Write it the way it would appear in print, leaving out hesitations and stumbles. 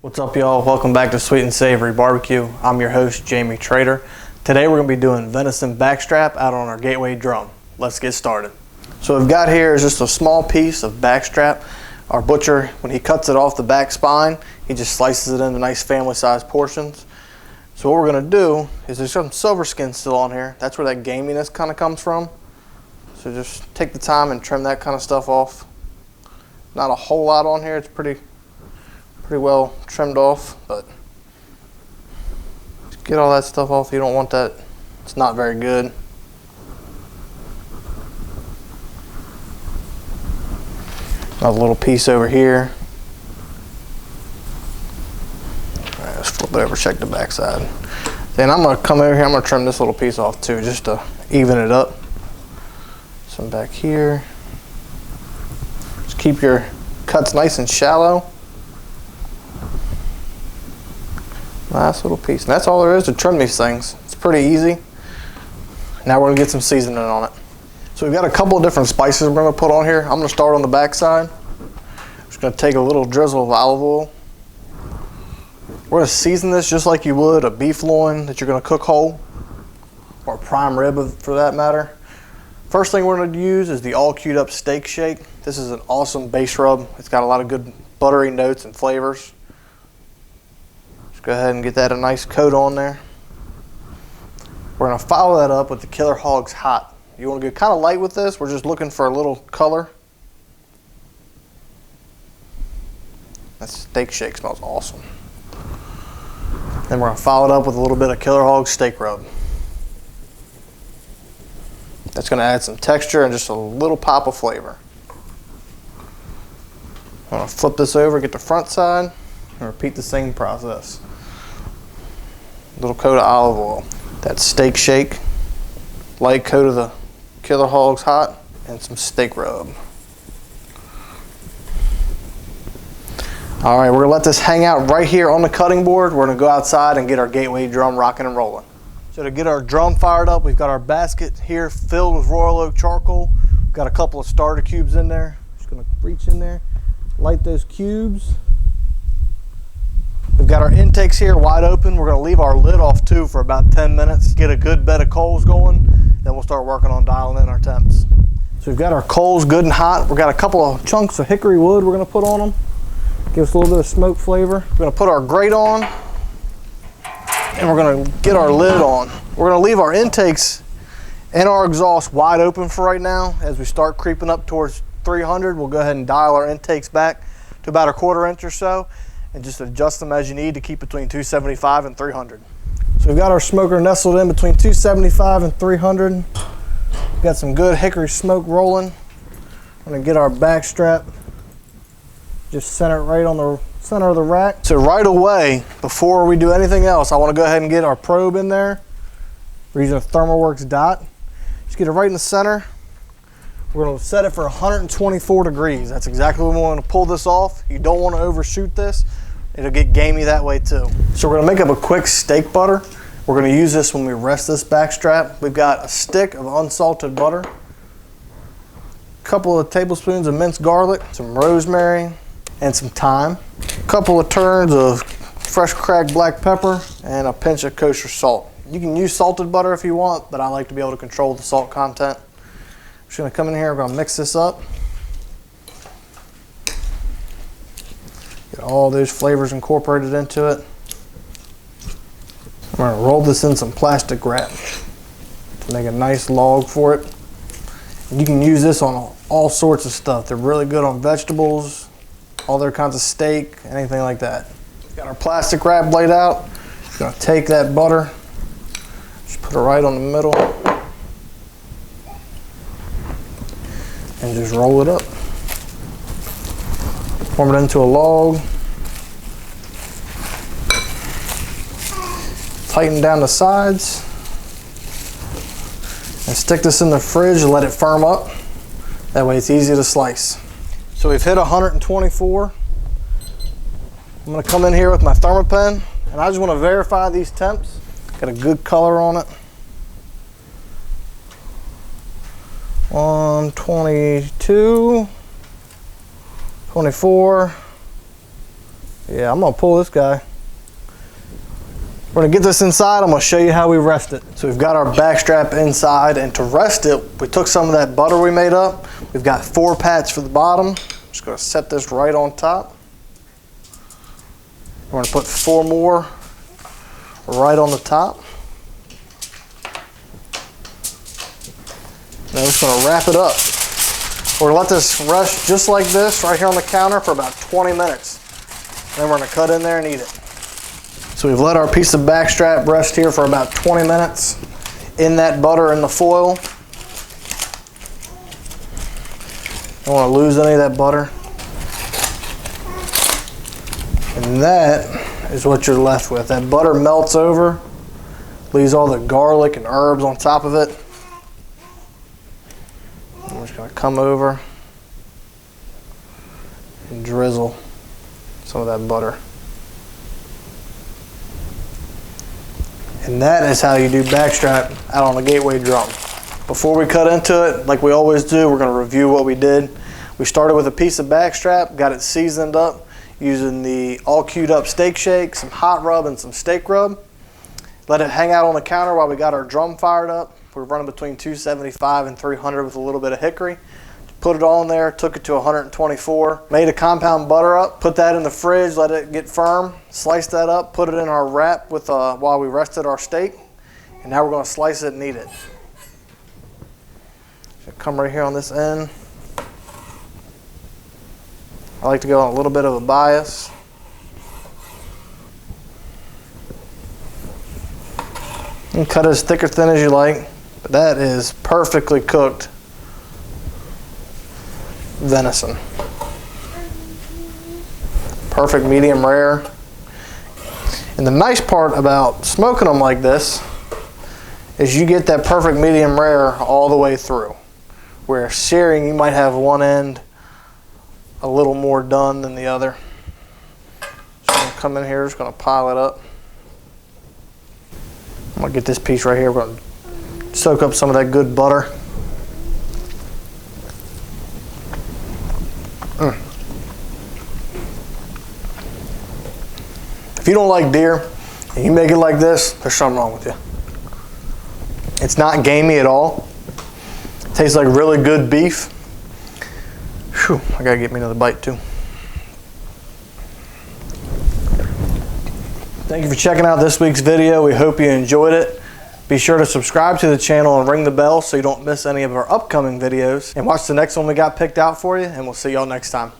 What's up, y'all? Welcome back to Sweet and Savory Barbecue. I'm your host, Jamie Trader. Today we're going to be doing venison backstrap out on our gateway drum. Let's get started. So what we've got here is just a small piece of backstrap. Our butcher, when he cuts it off the back spine, he just slices it into nice family-sized portions. So what we're going to do is there's some silver skin still on here. That's where that gaminess kind of comes from. So just take the time and trim that kind of stuff off. Not a whole lot on here. It's pretty well trimmed off, but just get all that stuff off. You don't want that. It's not very good. Another little piece over here. All right, let's flip it over, check the back side. Then I'm going to come over here, I'm going to trim this little piece off too, just to even it up. Some back here. Just keep your cuts nice and shallow. Nice little piece. And that's all there is to trim these things. It's pretty easy. Now we're going to get some seasoning on it. So we've got a couple of different spices we're going to put on here. I'm going to start on the back side. Just going to take a little drizzle of olive oil. We're going to season this just like you would a beef loin that you're going to cook whole, or a prime rib for that matter. First thing we're going to use is the all queued up steak shake. This is an awesome base rub. It's got a lot of good buttery notes and flavors. Go ahead and get that a nice coat on there. We're going to follow that up with the Killer Hogs Hot. You want to get kind of light with this. We're just looking for a little color. That steak shake smells awesome. Then we're going to follow it up with a little bit of Killer Hogs Steak Rub. That's going to add some texture and just a little pop of flavor. I'm going to flip this over, get the front side, and repeat the same process. Little coat of olive oil, that steak shake, light coat of the Killer Hogs Hot, and some steak rub. All right, we're gonna let this hang out right here on the cutting board. We're gonna go outside and get our gateway drum rocking and rolling. So to get our drum fired up, we've got our basket here filled with royal oak charcoal. We've got a couple of starter cubes in there. Just gonna reach in there, light those cubes. We've got our intakes here wide open. We're going to leave our lid off too for about 10 minutes, get a good bed of coals going, then we'll start working on dialing in our temps. So we've got our coals good and hot. We've got a couple of chunks of hickory wood we're going to put on them. Give us a little bit of smoke flavor. We're going to put our grate on, and we're going to get our lid on. We're going to leave our intakes and our exhaust wide open for right now. As we start creeping up towards 300, we'll go ahead and dial our intakes back to about a 1/4 inch or so, and just adjust them as you need to keep between 275 and 300. So we've got our smoker nestled in between 275 and 300. We've got some good hickory smoke rolling. I'm gonna get our back strap, just center it right on the center of the rack. So right away, before we do anything else, I wanna go ahead and get our probe in there. We're using a ThermalWorks dot. Just get it right in the center. We're going to set it for 124 degrees. That's exactly when we want to pull this off. You don't want to overshoot this. It'll get gamey that way too. So we're going to make up a quick steak butter. We're going to use this when we rest this back strap. We've got a stick of unsalted butter, a couple of tablespoons of minced garlic, some rosemary, and some thyme, a couple of turns of fresh cracked black pepper, and a pinch of kosher salt. You can use salted butter if you want, but I like to be able to control the salt content. Just gonna come in here, we're gonna mix this up. Get all those flavors incorporated into it. I'm gonna roll this in some plastic wrap to make a nice log for it. And you can use this on all sorts of stuff. They're really good on vegetables, all other kinds of steak, anything like that. Got our plastic wrap laid out. Just gonna take that butter, just put it right on the middle, and just roll it up. Form it into a log. Tighten down the sides. And stick this in the fridge and let it firm up. That way it's easy to slice. So we've hit 124. I'm gonna come in here with my thermopen and I just wanna verify these temps. Got a good color on it. 122, 24. Yeah, I'm gonna pull this guy. We're gonna get this inside. I'm gonna show you how we rest it. So we've got our backstrap inside, and to rest it, we took some of that butter we made up. We've got 4 pats for the bottom. Just gonna set this right on top. We're gonna put 4 more right on the top. Now we're just gonna wrap it up. We're gonna let this rest just like this right here on the counter for about 20 minutes. Then we're gonna cut in there and eat it. So we've let our piece of backstrap rest here for about 20 minutes in that butter and the foil. Don't want to lose any of that butter. And that is what you're left with. That butter melts over, leaves all the garlic and herbs on top of it. And we're just going to come over and drizzle some of that butter. And that is how you do backstrap out on the gateway drum. Before we cut into it, like we always do, we're going to review what we did. We started with a piece of backstrap, got it seasoned up using the all queued up steak shake, some hot rub, and some steak rub. Let it hang out on the counter while we got our drum fired up. We're running between 275 and 300 with a little bit of hickory. Put it all in there, took it to 124, made a compound butter up, put that in the fridge, let it get firm, sliced that up, put it in our wrap with while we rested our steak, and now we're going to slice it and eat it. Come right here on this end. I like to go on a little bit of a bias. You can cut it as thick or thin as you like, but that is perfectly cooked venison. Perfect medium rare. And the nice part about smoking them like this is you get that perfect medium rare all the way through. Where searing, you might have one end a little more done than the other. So I'm gonna come in here, just gonna pile it up. I'm gonna get this piece right here. We're gonna soak up some of that good butter. If you don't like deer and you make it like this, there's something wrong with you. It's not gamey at all. It tastes like really good beef. Whew, I gotta get me another bite too. Thank you for checking out this week's video. We hope you enjoyed it. Be sure to subscribe to the channel and ring the bell so you don't miss any of our upcoming videos. And watch the next one we got picked out for you, and we'll see y'all next time.